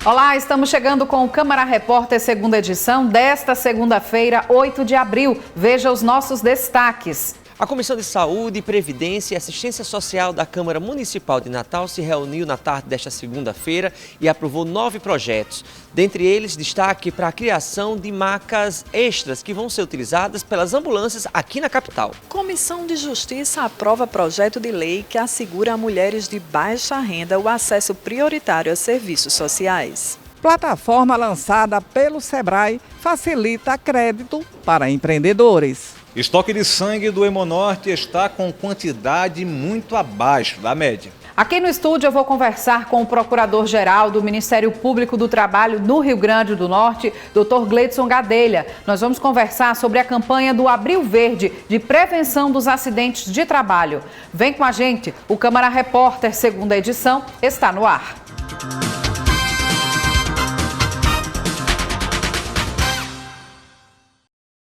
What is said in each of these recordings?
Olá, estamos chegando com o Câmara Repórter, segunda edição, desta segunda-feira, 8 de abril. Veja os nossos destaques. A Comissão de Saúde, Previdência e Assistência Social da Câmara Municipal de Natal se reuniu na tarde desta segunda-feira e aprovou 9 projetos. Dentre eles, destaque para a criação de macas extras que vão ser utilizadas pelas ambulâncias aqui na capital. Comissão de Justiça aprova projeto de lei que assegura a mulheres de baixa renda o acesso prioritário a serviços sociais. Plataforma lançada pelo Sebrae facilita crédito para empreendedores. Estoque de sangue do Hemonorte está com quantidade muito abaixo da média. Aqui no estúdio eu vou conversar com o Procurador-Geral do Ministério Público do Trabalho no Rio Grande do Norte, Dr. Gleidson Gadelha. Nós vamos conversar sobre a campanha do Abril Verde de prevenção dos acidentes de trabalho. Vem com a gente, o Câmara Repórter, segunda edição, está no ar.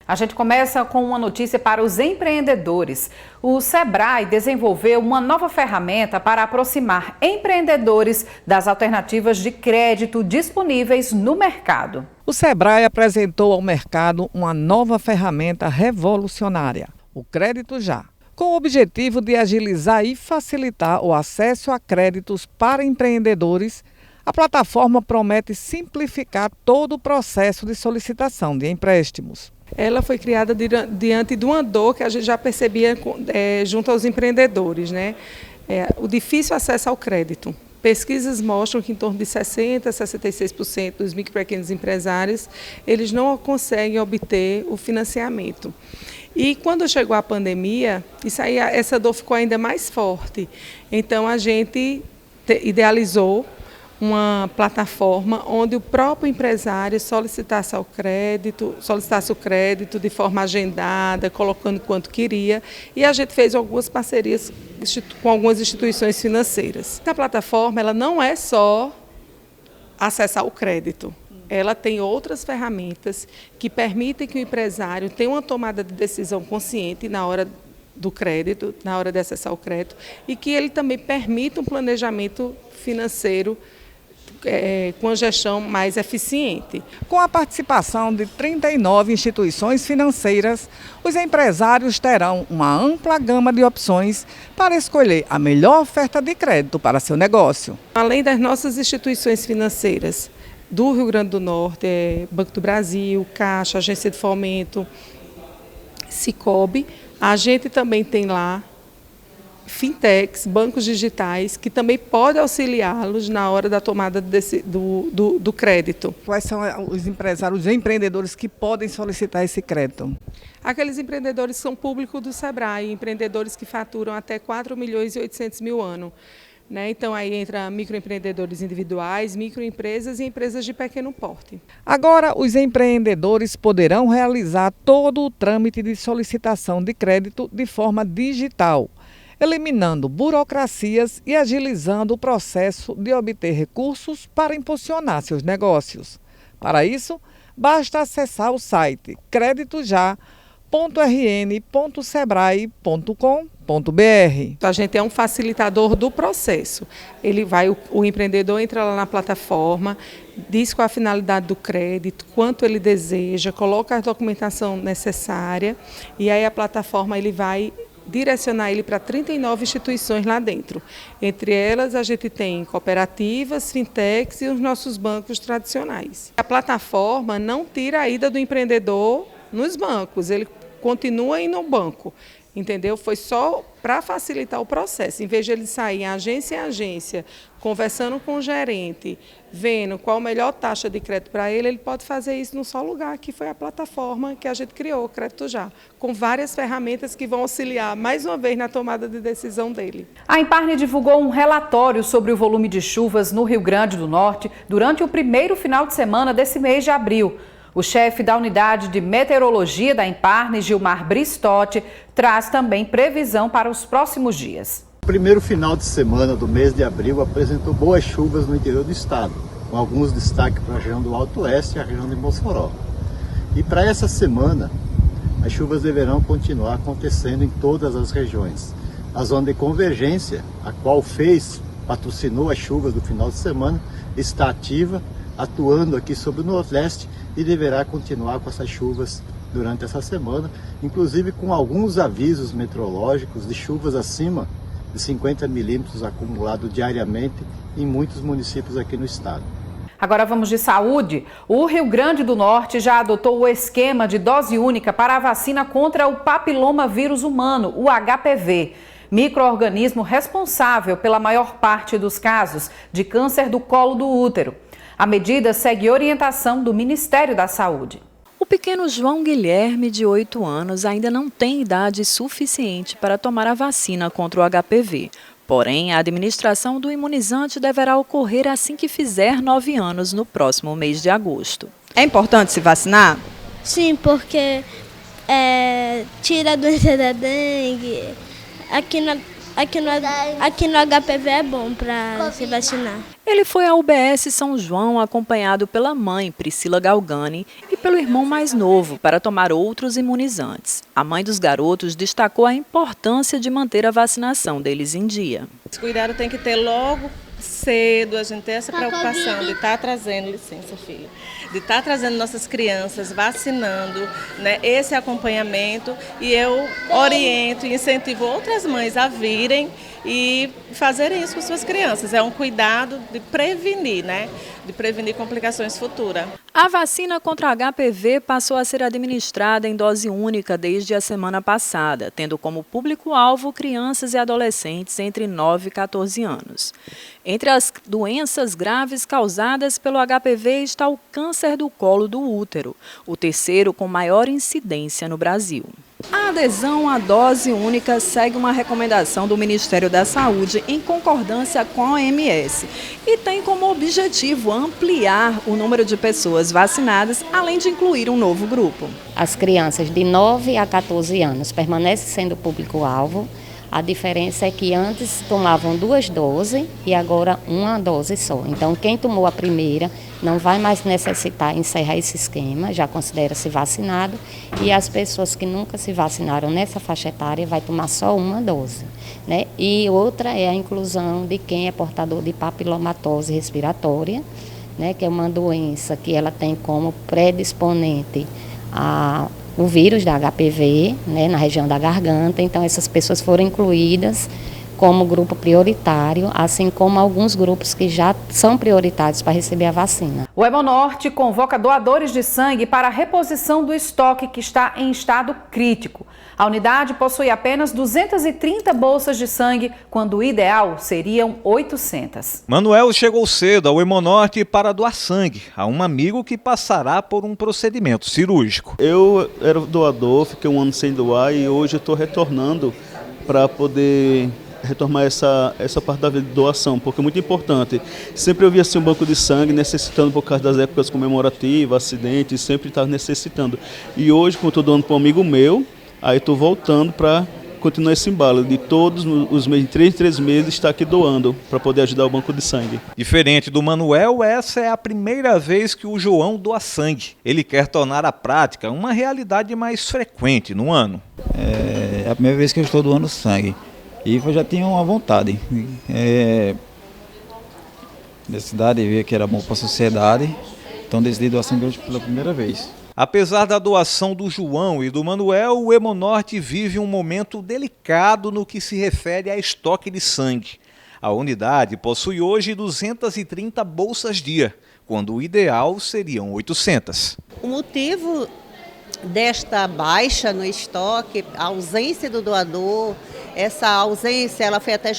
A gente começa com uma notícia para os empreendedores. O Sebrae desenvolveu uma nova ferramenta para aproximar empreendedores das alternativas de crédito disponíveis no mercado. O Sebrae apresentou ao mercado uma nova ferramenta revolucionária, o Crédito Já, com o objetivo de agilizar e facilitar o acesso a créditos para empreendedores. A plataforma promete simplificar todo o processo de solicitação de empréstimos. Ela foi criada diante de uma dor que a gente já percebia junto aos empreendedores, né? O difícil acesso ao crédito. Pesquisas mostram que em torno de 60% a 66% dos micro e pequenos empresários, eles não conseguem obter o financiamento. E quando chegou a pandemia, essa dor ficou ainda mais forte. Então a gente idealizou uma plataforma onde o próprio empresário solicitasse o crédito de forma agendada, colocando quanto queria, e a gente fez algumas parcerias com algumas instituições financeiras. A plataforma ela não é só acessar o crédito, ela tem outras ferramentas que permitem que o empresário tenha uma tomada de decisão consciente na hora do crédito, na hora de acessar o crédito, e que ele também permita um planejamento financeiro com a gestão mais eficiente. Com a participação de 39 instituições financeiras, os empresários terão uma ampla gama de opções para escolher a melhor oferta de crédito para seu negócio. Além das nossas instituições financeiras do Rio Grande do Norte, Banco do Brasil, Caixa, Agência de Fomento, Sicobi, a gente também tem lá fintechs, bancos digitais, que também podem auxiliá-los na hora da tomada do crédito. Quais são os empresários, os empreendedores que podem solicitar esse crédito? Aqueles empreendedores que são público do Sebrae, empreendedores que faturam até 4.800.000 ano. Então aí entra microempreendedores individuais, microempresas e empresas de pequeno porte. Agora, os empreendedores poderão realizar todo o trâmite de solicitação de crédito de forma digital, eliminando burocracias e agilizando o processo de obter recursos para impulsionar seus negócios. Para isso, basta acessar o site creditoja.rn.sebrae.com.br. A gente é um facilitador do processo. O empreendedor entra lá na plataforma, diz qual a finalidade do crédito, quanto ele deseja, coloca a documentação necessária e aí a plataforma ele vai direcionar ele para 39 instituições lá dentro. Entre elas, a gente tem cooperativas, fintechs e os nossos bancos tradicionais. A plataforma não tira a ida do empreendedor nos bancos, ele continua indo no banco, entendeu? Foi só para facilitar o processo. Em vez de ele sair agência em agência, conversando com o gerente, vendo qual a melhor taxa de crédito para ele, ele pode fazer isso num só lugar, que foi a plataforma que a gente criou, o Crédito Já, com várias ferramentas que vão auxiliar, mais uma vez, na tomada de decisão dele. A Imparne divulgou um relatório sobre o volume de chuvas no Rio Grande do Norte durante o primeiro final de semana desse mês de abril. O chefe da unidade de meteorologia da Imparne, Gilmar Bristotti, traz também previsão para os próximos dias. O primeiro final de semana do mês de abril apresentou boas chuvas no interior do estado, com alguns destaques para a região do Alto Oeste e a região de Mossoró. E para essa semana, as chuvas deverão continuar acontecendo em todas as regiões. A zona de convergência, a qual patrocinou as chuvas do final de semana, está ativa atuando aqui sobre o Nordeste e deverá continuar com essas chuvas durante essa semana, inclusive com alguns avisos meteorológicos de chuvas acima de 50 milímetros acumulados diariamente em muitos municípios aqui no estado. Agora vamos de saúde. O Rio Grande do Norte já adotou o esquema de dose única para a vacina contra o papilomavírus humano, o HPV, micro-organismo responsável pela maior parte dos casos de câncer do colo do útero. A medida segue orientação do Ministério da Saúde. O pequeno João Guilherme, de 8 anos, ainda não tem idade suficiente para tomar a vacina contra o HPV. Porém, a administração do imunizante deverá ocorrer assim que fizer 9 anos, no próximo mês de agosto. É importante se vacinar? Sim, porque tira a doença da dengue. Aqui no HPV é bom para se vacinar. Ele foi à UBS São João acompanhado pela mãe, Priscila Galgani, e pelo irmão mais novo para tomar outros imunizantes. A mãe dos garotos destacou a importância de manter a vacinação deles em dia. Esse cuidado tem que ter logo cedo, a gente ter essa preocupação de estar trazendo, licença filha, de estar trazendo nossas crianças, vacinando, né, esse acompanhamento, e eu oriento e incentivo outras mães a virem e fazerem isso com suas crianças. É um cuidado de prevenir, né? De prevenir complicações futuras. A vacina contra HPV passou a ser administrada em dose única desde a semana passada, tendo como público-alvo crianças e adolescentes entre 9 e 14 anos. Entre as doenças graves causadas pelo HPV está o câncer do colo do útero, o terceiro com maior incidência no Brasil. A adesão à dose única segue uma recomendação do Ministério da Saúde em concordância com a OMS e tem como objetivo ampliar o número de pessoas vacinadas, além de incluir um novo grupo. As crianças de 9 a 14 anos permanecem sendo público-alvo. A diferença é que antes tomavam 2 doses e agora 1 dose só. Então, quem tomou a primeira não vai mais necessitar encerrar esse esquema, já considera-se vacinado. E as pessoas que nunca se vacinaram nessa faixa etária vai tomar só 1 dose, né? E outra é a inclusão de quem é portador de papilomatose respiratória, né? Que é uma doença que ela tem como predisponente o vírus da HPV, né, na região da garganta. Então, essas pessoas foram incluídas como grupo prioritário, assim como alguns grupos que já são prioritários para receber a vacina. O Hemonorte convoca doadores de sangue para a reposição do estoque que está em estado crítico. A unidade possui apenas 230 bolsas de sangue, quando o ideal seriam 800. Manuel chegou cedo ao Hemonorte para doar sangue a um amigo que passará por um procedimento cirúrgico. Eu era doador, fiquei 1 ano sem doar e hoje estou retornando para poder retomar essa parte da doação, porque é muito importante. Sempre eu via assim um banco de sangue necessitando por causa das épocas comemorativas, acidentes, sempre estava necessitando. E hoje, como estou doando para um amigo meu, aí estou voltando para continuar esse embalo de todos os meses, 3 meses, estar aqui doando para poder ajudar o banco de sangue. Diferente do Manuel, essa é a primeira vez que o João doa sangue. Ele quer tornar a prática uma realidade mais frequente no ano. É a primeira vez que eu estou doando sangue. E eu já tinha uma vontade. Da cidade, ver que era bom para a sociedade. Então decidi doar sangue hoje pela primeira vez. Apesar da doação do João e do Manuel, o Hemonorte vive um momento delicado no que se refere a estoque de sangue. A unidade possui hoje 230 bolsas dia, quando o ideal seriam 800. O motivo desta baixa no estoque, a ausência do doador, essa ausência ela foi até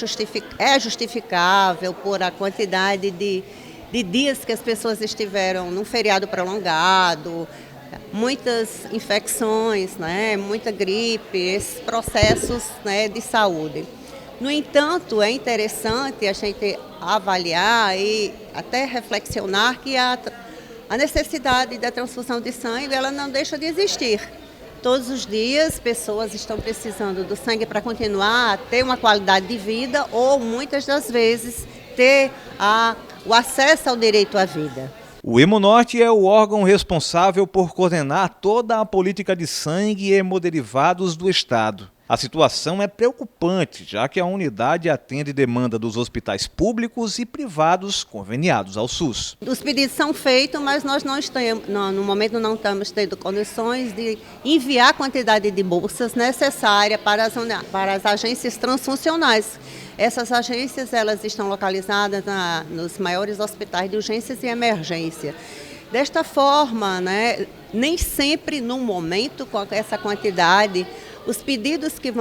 justificável por a quantidade de dias que as pessoas estiveram num feriado prolongado, muitas infecções, né, muita gripe, esses processos, né, de saúde. No entanto, é interessante a gente avaliar e até reflexionar que a necessidade da transfusão de sangue ela não deixa de existir. Todos os dias, pessoas estão precisando do sangue para continuar a ter uma qualidade de vida ou, muitas das vezes, ter o acesso ao direito à vida. O Hemonorte é o órgão responsável por coordenar toda a política de sangue e hemoderivados do Estado. A situação é preocupante, já que a unidade atende demanda dos hospitais públicos e privados conveniados ao SUS. Os pedidos são feitos, mas nós no momento não estamos tendo condições de enviar a quantidade de bolsas necessária para as agências transfuncionais. Essas agências elas estão localizadas nos maiores hospitais de urgências e emergência. Desta forma, nem sempre no momento com essa quantidade, os pedidos que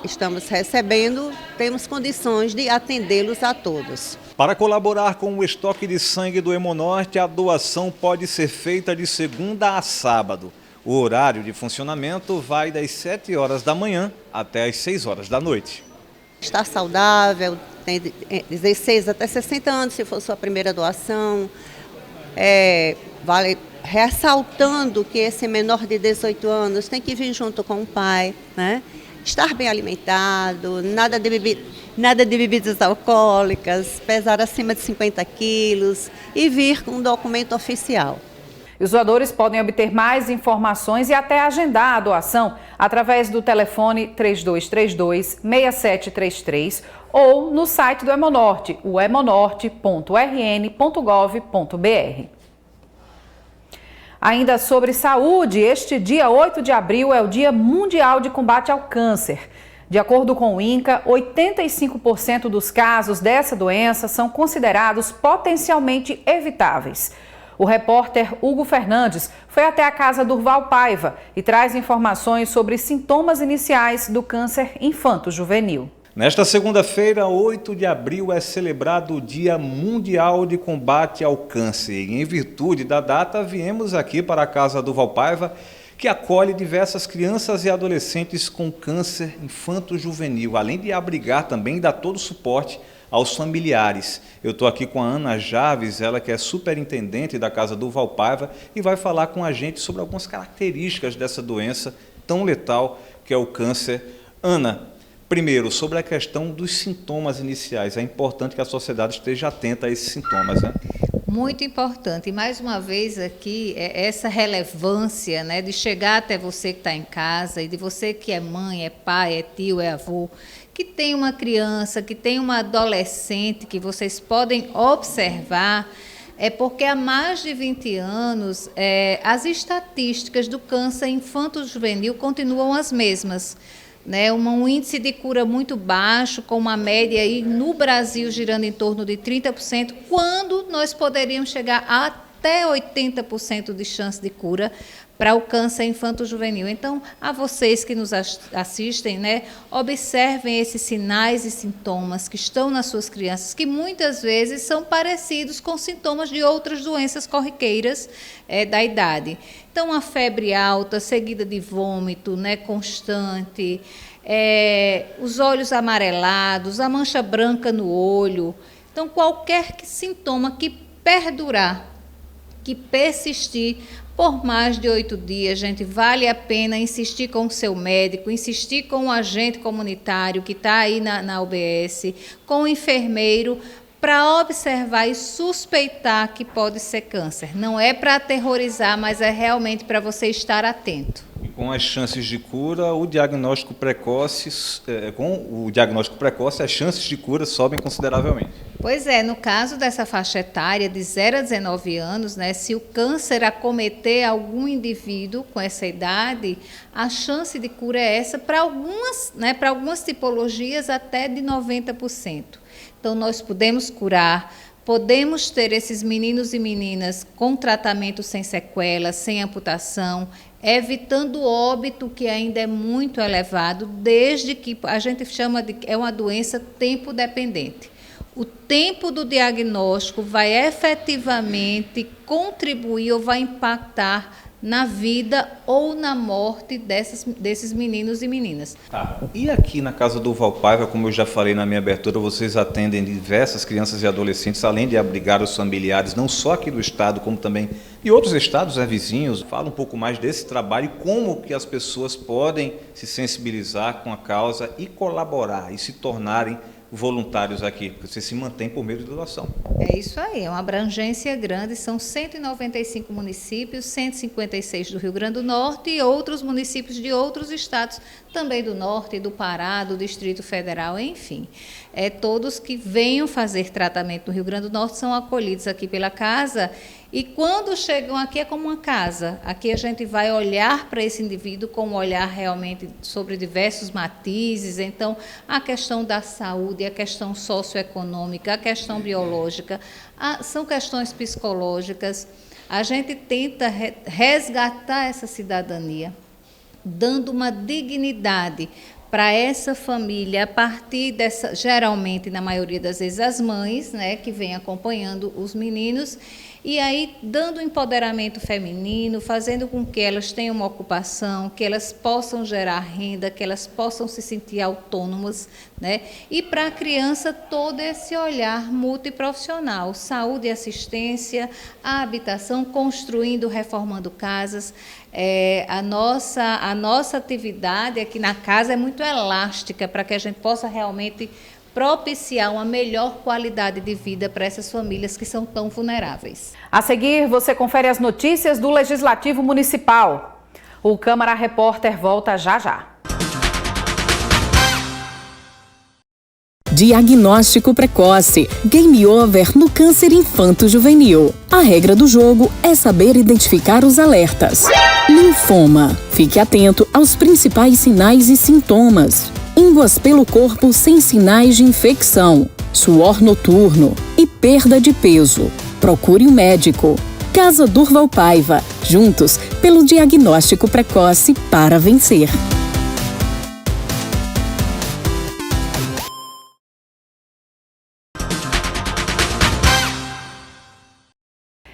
estamos recebendo, temos condições de atendê-los a todos. Para colaborar com o estoque de sangue do Hemonorte, a doação pode ser feita de segunda a sábado. O horário de funcionamento vai das 7 horas da manhã até as 6 horas da noite. Está saudável, tem 16 até 60 anos, se for sua primeira doação. Vale ressaltando que esse menor de 18 anos tem que vir junto com o pai, estar bem alimentado, nada de bebidas alcoólicas, pesar acima de 50 quilos e vir com um documento oficial. Os doadores podem obter mais informações e até agendar a doação através do telefone 3232-6733 ou no site do Hemonorte, o hemonorte.rn.gov.br. Ainda sobre saúde, este dia 8 de abril é o Dia Mundial de Combate ao Câncer. De acordo com o INCA, 85% dos casos dessa doença são considerados potencialmente evitáveis. O repórter Hugo Fernandes foi até a casa Durval Paiva e traz informações sobre sintomas iniciais do câncer infanto-juvenil. Nesta segunda-feira, 8 de abril, é celebrado o Dia Mundial de Combate ao Câncer. E em virtude da data, viemos aqui para a Casa Durval Paiva, que acolhe diversas crianças e adolescentes com câncer infanto-juvenil, além de abrigar também e dar todo o suporte aos familiares. Eu estou aqui com a Ana Javes, ela que é superintendente da Casa Durval Paiva e vai falar com a gente sobre algumas características dessa doença tão letal que é o câncer. Ana, primeiro, sobre a questão dos sintomas iniciais, é importante que a sociedade esteja atenta a esses sintomas, né? Muito importante. E mais uma vez aqui, essa relevância, de chegar até você que está em casa e de você que é mãe, é pai, é tio, é avô, que tem uma criança, que tem uma adolescente, que vocês podem observar, é porque há mais de 20 anos as estatísticas do câncer infanto-juvenil continuam as mesmas. Um índice de cura muito baixo, com uma média aí no Brasil girando em torno de 30%, quando nós poderíamos chegar até 80% de chance de cura para o câncer infanto-juvenil. Então, a vocês que nos assistem, observem esses sinais e sintomas que estão nas suas crianças, que muitas vezes são parecidos com sintomas de outras doenças corriqueiras da idade. Então, a febre alta, seguida de vômito, constante, os olhos amarelados, a mancha branca no olho. Então, qualquer sintoma que perdurar, que persistir por mais de 8 dias, gente, vale a pena insistir com o seu médico, insistir com o agente comunitário que está aí na UBS, com o enfermeiro, para observar e suspeitar que pode ser câncer. Não é para aterrorizar, mas é realmente para você estar atento. E com as chances de cura, com o diagnóstico precoce, as chances de cura sobem consideravelmente. Pois é, no caso dessa faixa etária de 0 a 19 anos, se o câncer acometer algum indivíduo com essa idade, a chance de cura é essa para algumas tipologias até de 90%. Então, nós podemos curar, podemos ter esses meninos e meninas com tratamento sem sequelas, sem amputação, evitando o óbito, que ainda é muito elevado, desde que a gente chama é uma doença tempo dependente. O tempo do diagnóstico vai efetivamente contribuir ou vai impactar na vida ou na morte desses meninos e meninas. E aqui na Casa Durval Paiva, como eu já falei na minha abertura, vocês atendem diversas crianças e adolescentes, além de abrigar os familiares, não só aqui do estado, como também de outros estados vizinhos. Fala um pouco mais desse trabalho e como que as pessoas podem se sensibilizar com a causa e colaborar e se tornarem voluntários aqui? Porque você se mantém por meio de doação. É isso aí, é uma abrangência grande, são 195 municípios, 156 do Rio Grande do Norte e outros municípios de outros estados, também do Norte, do Pará, do Distrito Federal, enfim. Todos que venham fazer tratamento no Rio Grande do Norte são acolhidos aqui pela casa. E quando chegam aqui é como uma casa. Aqui a gente vai olhar para esse indivíduo com um olhar realmente sobre diversos matizes. Então, a questão da saúde, a questão socioeconômica, a questão biológica, são questões psicológicas. A gente tenta resgatar essa cidadania, dando uma dignidade para essa família, a partir dessa, geralmente, na maioria das vezes, as mães, né, que vêm acompanhando os meninos, e aí dando empoderamento feminino, fazendo com que elas tenham uma ocupação, que elas possam gerar renda, que elas possam se sentir autônomas, né? E para a criança todo esse olhar multiprofissional, saúde e assistência, a habitação, construindo, reformando casas. A nossa atividade aqui na casa é muito elástica para que a gente possa realmente propiciar uma melhor qualidade de vida para essas famílias que são tão vulneráveis. A seguir, você confere as notícias do Legislativo Municipal. O Câmara Repórter volta já já. Diagnóstico precoce. Game over no câncer infanto-juvenil. A regra do jogo é saber identificar os alertas. Linfoma. Fique atento aos principais sinais e sintomas. Ínguas pelo corpo sem sinais de infecção. Suor noturno e perda de peso. Procure um médico. Casa Durval Paiva. Juntos pelo diagnóstico precoce para vencer.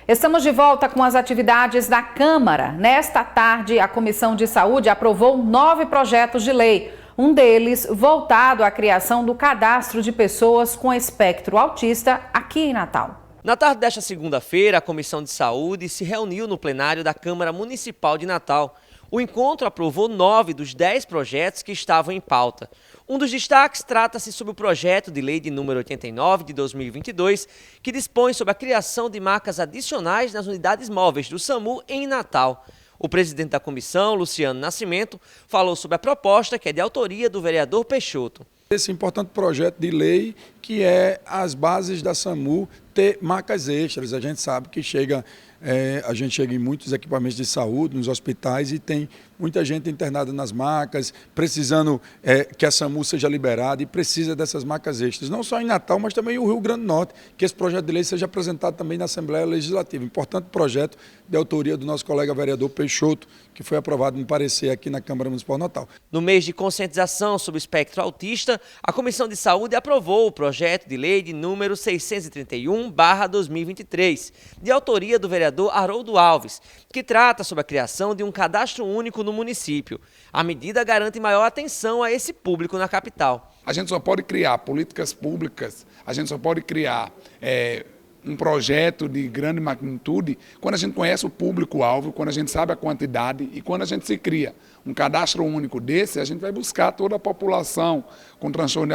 Estamos de volta com as atividades da Câmara. Nesta tarde, a Comissão de Saúde aprovou 9 projetos de lei. Um deles voltado à criação do cadastro de pessoas com espectro autista aqui em Natal. Na tarde desta segunda-feira, a Comissão de Saúde se reuniu no plenário da Câmara Municipal de Natal. O encontro aprovou 9 dos 10 projetos que estavam em pauta. Um dos destaques trata-se sobre o projeto de lei de número 89 de 2022, que dispõe sobre a criação de marcas adicionais nas unidades móveis do SAMU em Natal. O presidente da comissão, Luciano Nascimento, falou sobre a proposta que é de autoria do vereador Peixoto. Esse importante projeto de lei que é as bases da SAMU ter marcas extras. A gente sabe que a gente chega em muitos equipamentos de saúde, nos hospitais, e tem muita gente internada nas macas, precisando que a SAMU seja liberada e precisa dessas macas extras. Não só em Natal, mas também no Rio Grande do Norte, que esse projeto de lei seja apresentado também na Assembleia Legislativa. Importante projeto de autoria do nosso colega vereador Peixoto, que foi aprovado no parecer aqui na Câmara Municipal de Natal. No mês de conscientização sobre o espectro autista, a Comissão de Saúde aprovou o projeto de lei de número 631/2023, de autoria do vereador Haroldo Alves, que trata sobre a criação de um cadastro único no município. A medida garante maior atenção a esse público na capital. A gente só pode criar políticas públicas, a gente só pode criar um projeto de grande magnitude quando a gente conhece o público-alvo, quando a gente sabe a quantidade e quando a gente se cria um cadastro único desse, a gente vai buscar toda a população com transtorno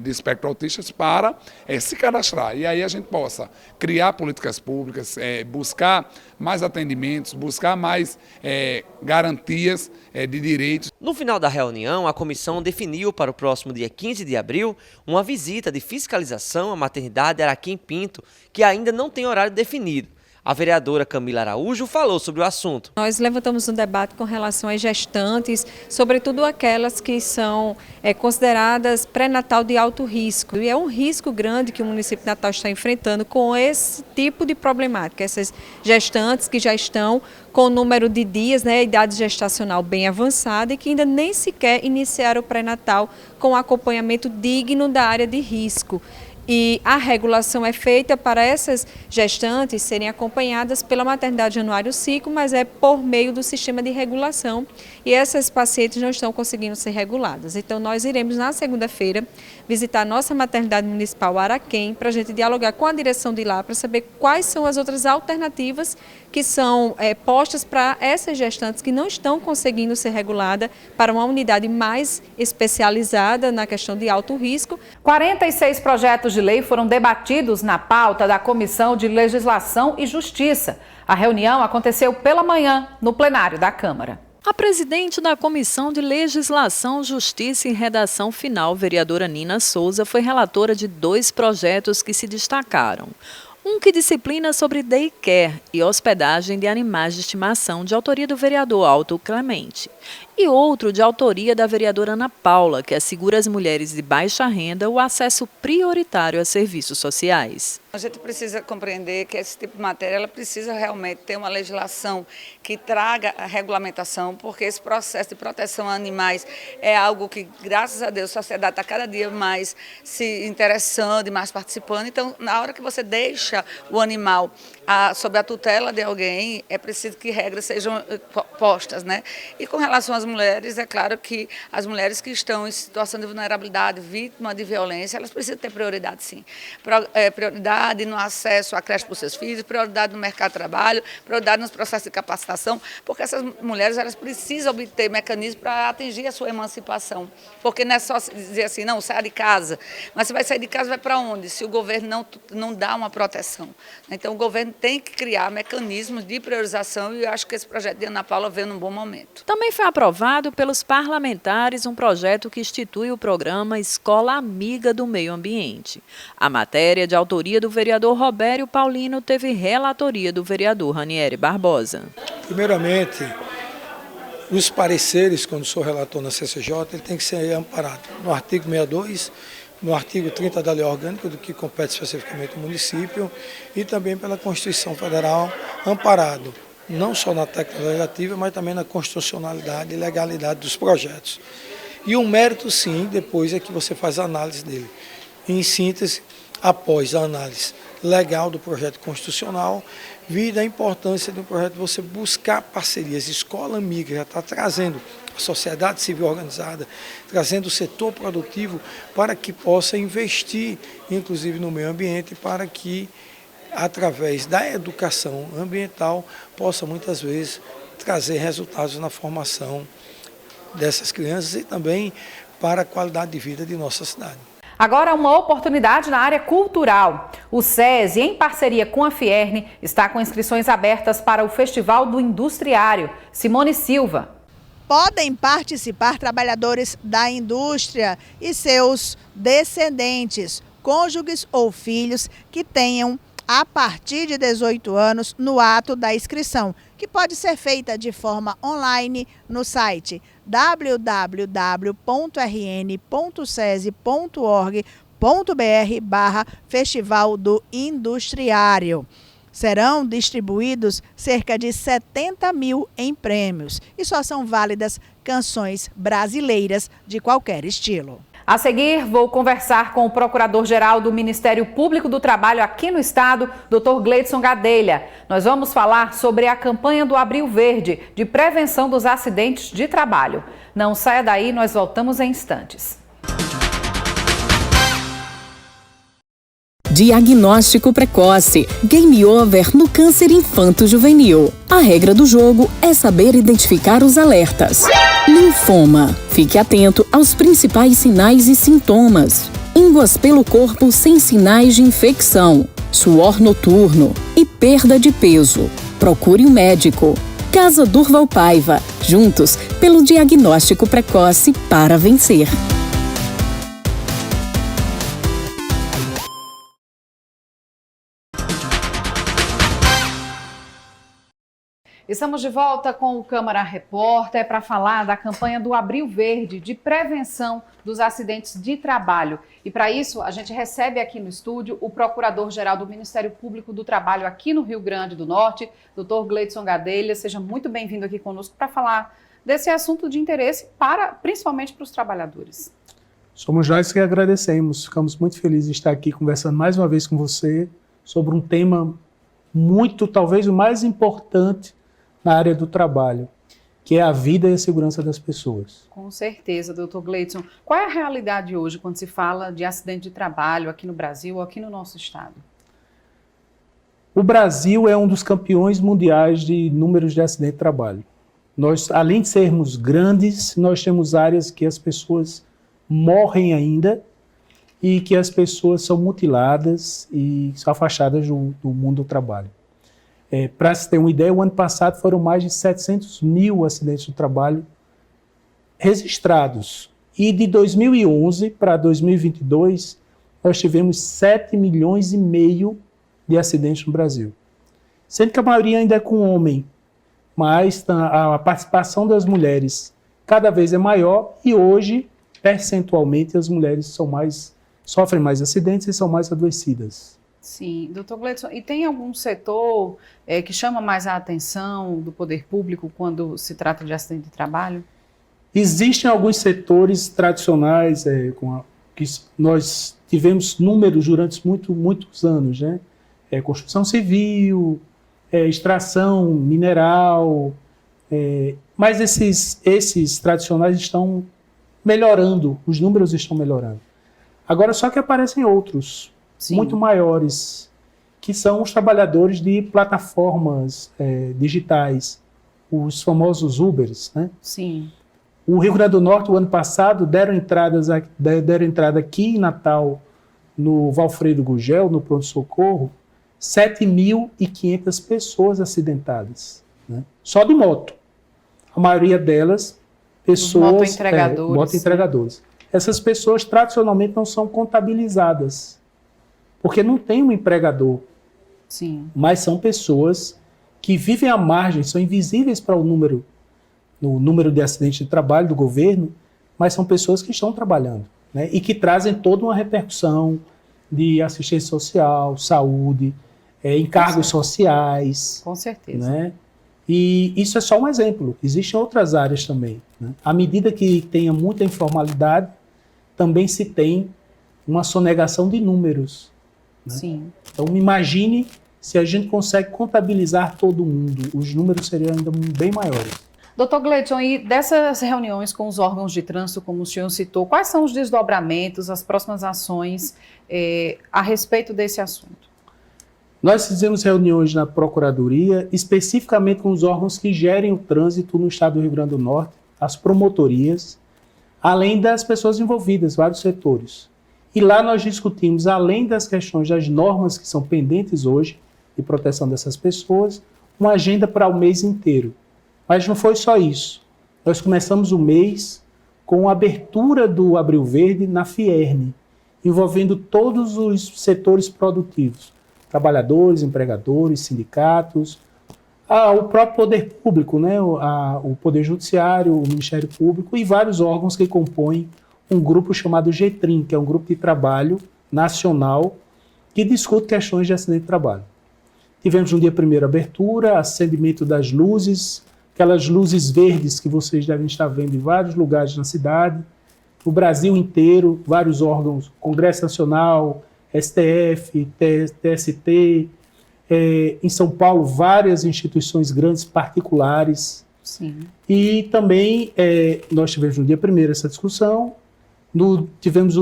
de espectro autista para se cadastrar. E aí a gente possa criar políticas públicas, buscar mais atendimentos, buscar mais garantias de direitos. No final da reunião, a comissão definiu para o próximo dia 15 de abril uma visita de fiscalização à maternidade Araquém Pinto, que ainda não tem horário definido. A vereadora Camila Araújo falou sobre o assunto. Nós levantamos um debate com relação às gestantes, sobretudo aquelas que são consideradas pré-natal de alto risco. E é um risco grande que o município de Natal está enfrentando com esse tipo de problemática. Essas gestantes que já estão com o número de dias, idade gestacional bem avançada e que ainda nem sequer iniciaram o pré-natal com acompanhamento digno da área de risco. E a regulação é feita para essas gestantes serem acompanhadas pela maternidade Januário 5, mas é por meio do sistema de regulação. E essas pacientes não estão conseguindo ser reguladas. Então, nós iremos, na segunda-feira, visitar a nossa maternidade municipal Araquém, para a gente dialogar com a direção de lá, para saber quais são as outras alternativas que são postas para essas gestantes que não estão conseguindo ser reguladas para uma unidade mais especializada na questão de alto risco. 46 projetos de lei foram debatidos na pauta da Comissão de Legislação e Justiça. A reunião aconteceu pela manhã no plenário da Câmara. A presidente da Comissão de Legislação, Justiça e Redação Final, vereadora Nina Souza, foi relatora de 2 projetos que se destacaram. Um que disciplina sobre daycare e hospedagem de animais de estimação, de autoria do vereador Alto Clemente. E outro de autoria da vereadora Ana Paula, que assegura às mulheres de baixa renda o acesso prioritário a serviços sociais. A gente precisa compreender que esse tipo de matéria ela precisa realmente ter uma legislação que traga a regulamentação, porque esse processo de proteção a animais é algo que, graças a Deus, a sociedade está cada dia mais se interessando e mais participando. Então, na hora que você deixa o animal sob a tutela de alguém, é preciso que regras sejam postas, né? E com relação às mulheres, é claro que as mulheres que estão em situação de vulnerabilidade, vítima de violência, elas precisam ter prioridade, sim. Prioridade no acesso à creche para os seus filhos, prioridade no mercado de trabalho, prioridade nos processos de capacitação, porque essas mulheres elas precisam obter mecanismos para atingir a sua emancipação. Porque não é só dizer assim, não, saia de casa. Mas você vai sair de casa, vai para onde? Se o governo não dá uma proteção. Então, o governo tem que criar mecanismos de priorização e eu acho que esse projeto de Ana Paula veio num bom momento. Também foi aprovado pelos parlamentares um projeto que institui o programa Escola Amiga do Meio Ambiente. A matéria, de autoria do vereador Robério Paulino, teve relatoria do vereador Ranieri Barbosa. Primeiramente, os pareceres, quando sou relator na CCJ, ele tem que ser amparado no artigo 62, no artigo 30 da Lei Orgânica, do que compete especificamente ao município, e também pela Constituição Federal, amparado não só na técnica legislativa, mas também na constitucionalidade e legalidade dos projetos. E o mérito, sim, depois é que você faz a análise dele. Em síntese, após a análise legal do projeto constitucional, vira a importância do projeto você buscar parcerias. Escola Amiga já está trazendo a sociedade civil organizada, trazendo o setor produtivo para que possa investir, inclusive no meio ambiente, para que através da educação ambiental, possa muitas vezes trazer resultados na formação dessas crianças e também para a qualidade de vida de nossa cidade. Agora, uma oportunidade na área cultural. O SESI, em parceria com a Fierne, está com inscrições abertas para o Festival do Industriário. Simone Silva. Podem participar trabalhadores da indústria e seus descendentes, cônjuges ou filhos que tenham a partir de 18 anos no ato da inscrição, que pode ser feita de forma online no site www.rn.sesi.org.br/Festival do Industriário. Serão distribuídos cerca de 70 mil em prêmios e só são válidas canções brasileiras de qualquer estilo. A seguir, vou conversar com o Procurador-Geral do Ministério Público do Trabalho aqui no estado, Dr. Gleidson Gadelha. Nós vamos falar sobre a campanha do Abril Verde, de prevenção dos acidentes de trabalho. Não saia daí, nós voltamos em instantes. Diagnóstico precoce. Game over no câncer infanto-juvenil. A regra do jogo é saber identificar os alertas. Linfoma. Fique atento aos principais sinais e sintomas. Ínguas pelo corpo sem sinais de infecção. Suor noturno e perda de peso. Procure um médico. Casa Durval Paiva. Juntos pelo diagnóstico precoce para vencer. Estamos de volta com o Câmara Repórter para falar da campanha do Abril Verde de prevenção dos acidentes de trabalho. E para isso, a gente recebe aqui no estúdio o Procurador-Geral do Ministério Público do Trabalho aqui no Rio Grande do Norte, Dr. Gleidson Gadelha. Seja muito bem-vindo aqui conosco para falar desse assunto de interesse principalmente para os trabalhadores. Somos nós que agradecemos, ficamos muito felizes de estar aqui conversando mais uma vez com você sobre um tema talvez o mais importante na área do trabalho, que é a vida e a segurança das pessoas. Com certeza, doutor Gleidson. Qual é a realidade hoje quando se fala de acidente de trabalho aqui no Brasil ou aqui no nosso estado? O Brasil é um dos campeões mundiais de números de acidente de trabalho. Nós, além de sermos grandes, nós temos áreas que as pessoas morrem ainda e que as pessoas são mutiladas e são afastadas do mundo do trabalho. Para se ter uma ideia, o ano passado foram mais de 700 mil acidentes do trabalho registrados. E de 2011 para 2022, nós tivemos 7,5 milhões de acidentes no Brasil. Sendo que a maioria ainda é com homem, mas a participação das mulheres cada vez é maior e hoje, percentualmente, as mulheres sofrem mais acidentes e são mais adoecidas. Sim, doutor Gleidson, e tem algum setor que chama mais a atenção do poder público quando se trata de acidente de trabalho? Existem alguns setores tradicionais que nós tivemos números durante muitos anos, né? Construção civil, extração mineral, mas esses tradicionais estão melhorando, os números estão melhorando. Agora só que aparecem outros, sim, muito maiores, que são os trabalhadores de plataformas digitais, os famosos Ubers, né? Sim. O Rio Grande do Norte, o ano passado, deram entrada aqui em Natal, no Valfredo Gugel, no pronto-socorro, 7.500 pessoas acidentadas, né? Só de moto. A maioria delas, pessoas... Motoentregadores. Motoentregadores. Essas pessoas, tradicionalmente, não são contabilizadas, porque não tem um empregador. Sim. Mas são pessoas que vivem à margem, são invisíveis para o número de acidentes de trabalho do governo, mas são pessoas que estão trabalhando, né? E que trazem toda uma repercussão de assistência social, saúde, encargos sociais. Com certeza. Né? E isso é só um exemplo. Existem outras áreas também, né? À medida que tenha muita informalidade, também se tem uma sonegação de números. Né? Sim. Então, imagine se a gente consegue contabilizar todo mundo. Os números seriam ainda bem maiores. Doutor Gleidson, e dessas reuniões com os órgãos de trânsito, como o senhor citou, quais são os desdobramentos, as próximas ações a respeito desse assunto? Nós fizemos reuniões na Procuradoria, especificamente com os órgãos que gerem o trânsito no estado do Rio Grande do Norte, as promotorias, além das pessoas envolvidas, vários setores. E lá nós discutimos, além das questões das normas que são pendentes hoje, de proteção dessas pessoas, uma agenda para o mês inteiro. Mas não foi só isso. Nós começamos o mês com a abertura do Abril Verde na Fierne, envolvendo todos os setores produtivos, trabalhadores, empregadores, sindicatos, o próprio poder público, né? O Poder Judiciário, o Ministério Público e vários órgãos que compõem um grupo chamado GETRIM, que é um grupo de trabalho nacional que discute questões de acidente de trabalho. Tivemos no dia 1º abertura, acendimento das luzes, aquelas luzes verdes que vocês devem estar vendo em vários lugares na cidade, no Brasil inteiro, vários órgãos, Congresso Nacional, STF, TST, em São Paulo, várias instituições grandes particulares. Sim. E também nós tivemos no dia 1º essa discussão, tivemos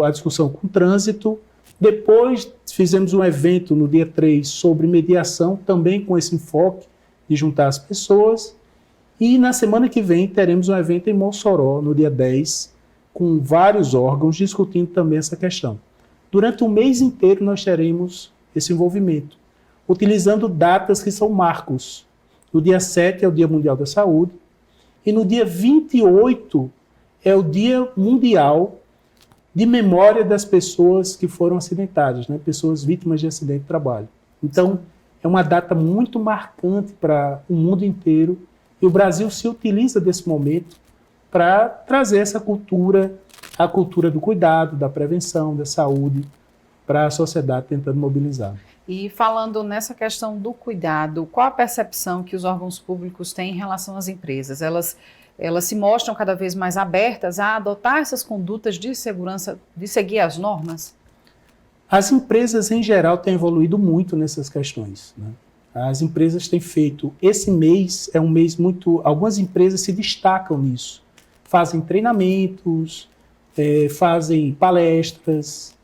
a discussão com o trânsito, depois fizemos um evento no dia 3 sobre mediação, também com esse enfoque de juntar as pessoas, e na semana que vem teremos um evento em Mossoró, no dia 10, com vários órgãos discutindo também essa questão. Durante o mês inteiro nós teremos esse envolvimento, utilizando datas que são marcos. No dia 7 é o Dia Mundial da Saúde, e no dia 28 é o Dia Mundial de Memória das pessoas que foram acidentadas, né? Pessoas vítimas de acidente de trabalho. Então, é uma data muito marcante para o mundo inteiro, e o Brasil se utiliza desse momento para trazer essa cultura, a cultura do cuidado, da prevenção, da saúde, para a sociedade tentando mobilizar. E falando nessa questão do cuidado, qual a percepção que os órgãos públicos têm em relação às empresas? Elas elas se mostram cada vez mais abertas a adotar essas condutas de segurança, de seguir as normas? As empresas, em geral, têm evoluído muito nessas questões, né? As empresas têm feito... Esse mês é um mês muito... Algumas empresas se destacam nisso. Fazem treinamentos, fazem palestras,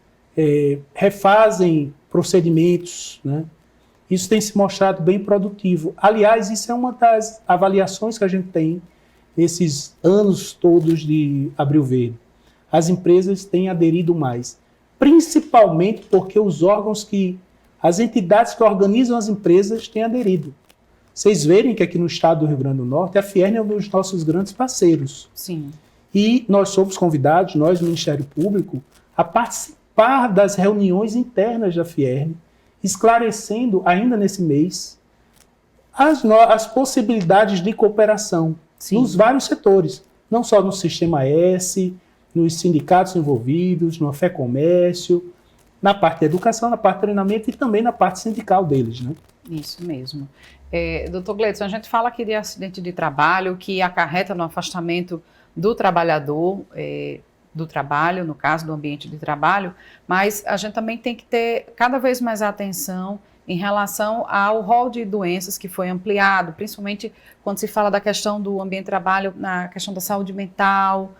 refazem procedimentos, né? Isso tem se mostrado bem produtivo. Aliás, isso é uma das avaliações que a gente tem nesses anos todos de Abril Verde. As empresas têm aderido mais, principalmente porque os órgãos as entidades que organizam as empresas têm aderido. Vocês verem que aqui no estado do Rio Grande do Norte, a Fierne é um dos nossos grandes parceiros. Sim. E nós somos convidados, nós, Ministério Público, a participar das reuniões internas da Fierne, esclarecendo, ainda nesse mês, as possibilidades de cooperação nos vários setores, não só no Sistema S, nos sindicatos envolvidos, no FEComércio, na parte de educação, na parte de treinamento e também na parte sindical deles, né? Isso mesmo. Doutor Gleidson, a gente fala aqui de acidente de trabalho que acarreta no afastamento do trabalhador, do trabalho, no caso do ambiente de trabalho, mas a gente também tem que ter cada vez mais atenção em relação ao rol de doenças que foi ampliado, principalmente quando se fala da questão do ambiente de trabalho, na questão da saúde mental,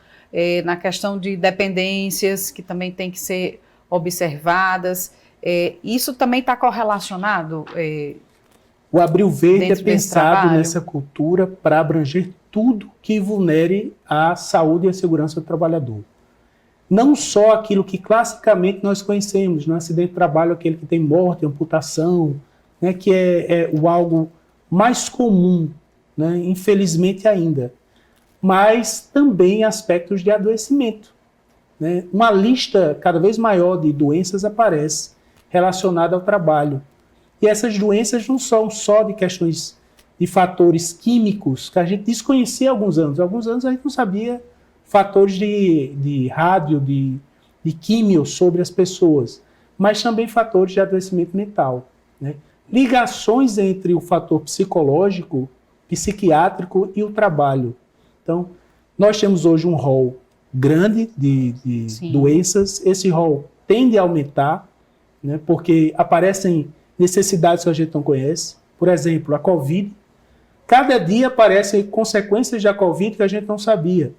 na questão de dependências, que também tem que ser observadas. Isso também está correlacionado? O Abril Verde é pensado nessa cultura para abranger tudo que vulnere a saúde e a segurança do trabalhador. Não só aquilo que classicamente nós conhecemos, no acidente de trabalho, aquele que tem morte, amputação, né, que é o algo mais comum, né, infelizmente ainda, mas também aspectos de adoecimento, né? Uma lista cada vez maior de doenças aparece relacionada ao trabalho. E essas doenças não são só de questões de fatores químicos que a gente desconhecia há alguns anos. Há alguns anos a gente não sabia fatores de rádio, de químio sobre as pessoas, mas também fatores de adoecimento mental, né? Ligações entre o fator psicológico, psiquiátrico e o trabalho. Então, nós temos hoje um rol grande de doenças. Esse rol tende a aumentar, né, porque aparecem necessidades que a gente não conhece. Por exemplo, a Covid. Cada dia aparecem consequências da Covid que a gente não sabia.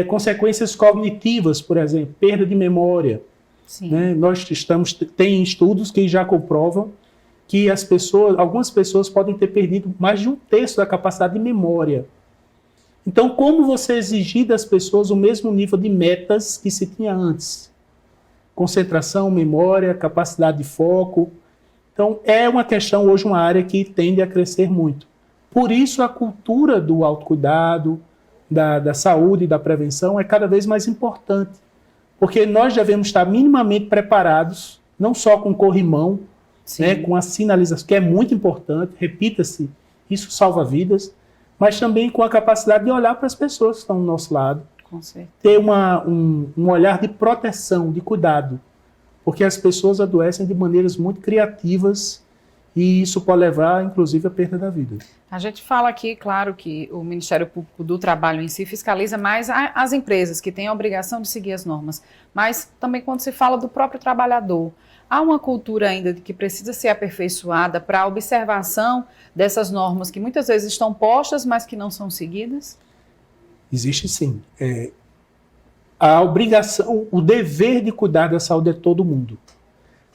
Consequências cognitivas, por exemplo, perda de memória. Né? Tem estudos que já comprovam que algumas pessoas podem ter perdido mais de 1/3 da capacidade de memória. Então, como você exigir das pessoas o mesmo nível de metas que se tinha antes? Concentração, memória, capacidade de foco. Então, é uma questão hoje, uma área que tende a crescer muito. Por isso, a cultura do autocuidado, da saúde e da prevenção é cada vez mais importante, porque nós devemos estar minimamente preparados, não só com corrimão, né, com a sinalização, que é muito importante, repita-se, isso salva vidas, mas também com a capacidade de olhar para as pessoas que estão ao nosso lado, ter um olhar de proteção, de cuidado, porque as pessoas adoecem de maneiras muito criativas e isso pode levar, inclusive, à perda da vida. A gente fala aqui, claro, que o Ministério Público do Trabalho em si fiscaliza mais as empresas que têm a obrigação de seguir as normas, mas também quando se fala do próprio trabalhador, há uma cultura ainda de que precisa ser aperfeiçoada para a observação dessas normas que muitas vezes estão postas, mas que não são seguidas? Existe sim. A obrigação, o dever de cuidar da saúde é todo mundo.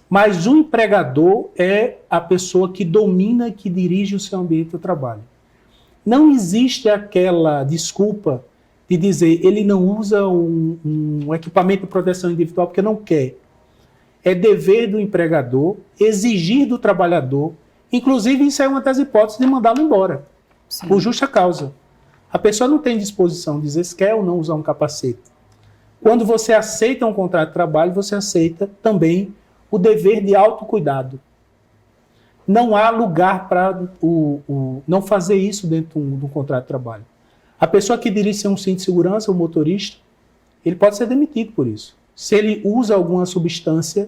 Mas o empregador é a pessoa que domina e que dirige o seu ambiente de trabalho. Não existe aquela desculpa de dizer ele não usa um equipamento de proteção individual porque não quer. É dever do empregador exigir do trabalhador, inclusive isso é uma das hipóteses de mandá-lo embora, por justa causa. A pessoa não tem disposição de dizer se quer ou não usar um capacete. Quando você aceita um contrato de trabalho, você aceita também o dever de autocuidado. Não há lugar para não fazer isso dentro do contrato de trabalho. A pessoa que dirige sem um cinto de segurança, o motorista, ele pode ser demitido por isso. Se ele usa alguma substância,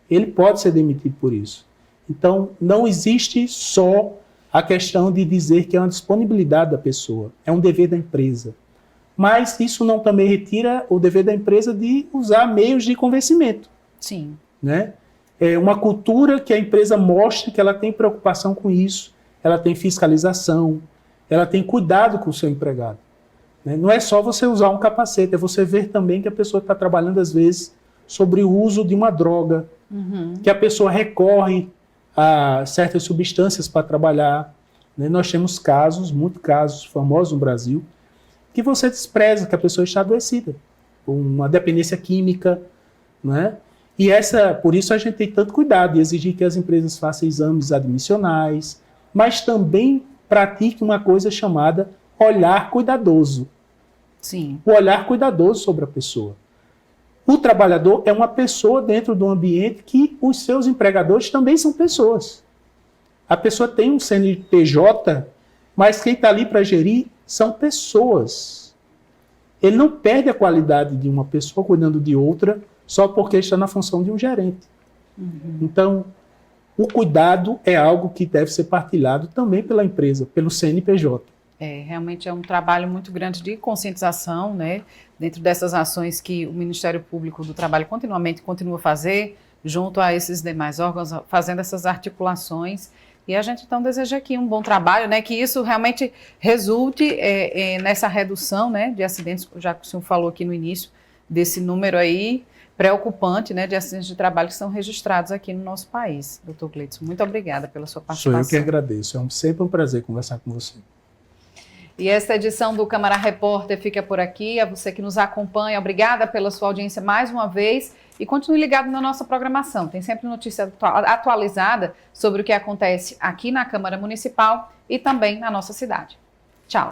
ele pode ser demitido por isso. Então, não existe só a questão de dizer que é uma disponibilidade da pessoa, é um dever da empresa. Mas isso não também retira o dever da empresa de usar meios de convencimento. Sim. Né? É uma cultura que a empresa mostre que ela tem preocupação com isso, ela tem fiscalização, ela tem cuidado com o seu empregado. Né? Não é só você usar um capacete, é você ver também que a pessoa está trabalhando, às vezes, sobre o uso de uma droga, que a pessoa recorre a certas substâncias para trabalhar. Né? Nós temos casos, muitos casos famosos no Brasil, que você despreza que a pessoa está adoecida, com uma dependência química, né? E por isso a gente tem tanto cuidado e exigir que as empresas façam exames admissionais, mas também pratique uma coisa chamada olhar cuidadoso. Sim. O olhar cuidadoso sobre a pessoa. O trabalhador é uma pessoa dentro do ambiente que os seus empregadores também são pessoas. A pessoa tem um CNPJ, mas quem está ali para gerir são pessoas. Ele não perde a qualidade de uma pessoa cuidando de outra só porque está na função de um gerente. Então, o cuidado é algo que deve ser partilhado também pela empresa, pelo CNPJ. Realmente é um trabalho muito grande de conscientização, né, dentro dessas ações que o Ministério Público do Trabalho continuamente continua a fazer, junto a esses demais órgãos, fazendo essas articulações. E a gente então deseja aqui um bom trabalho, né, que isso realmente resulte nessa redução, né, de acidentes, já que o senhor falou aqui no início, desse número aí preocupante, né, de acidentes de trabalho que são registrados aqui no nosso país. Dr. Gleidson, muito obrigada pela sua participação. Sou eu que agradeço, é sempre um prazer conversar com você. E esta edição do Câmara Repórter fica por aqui. A você que nos acompanha, obrigada pela sua audiência mais uma vez e continue ligado na nossa programação. Tem sempre notícia atualizada sobre o que acontece aqui na Câmara Municipal e também na nossa cidade. Tchau.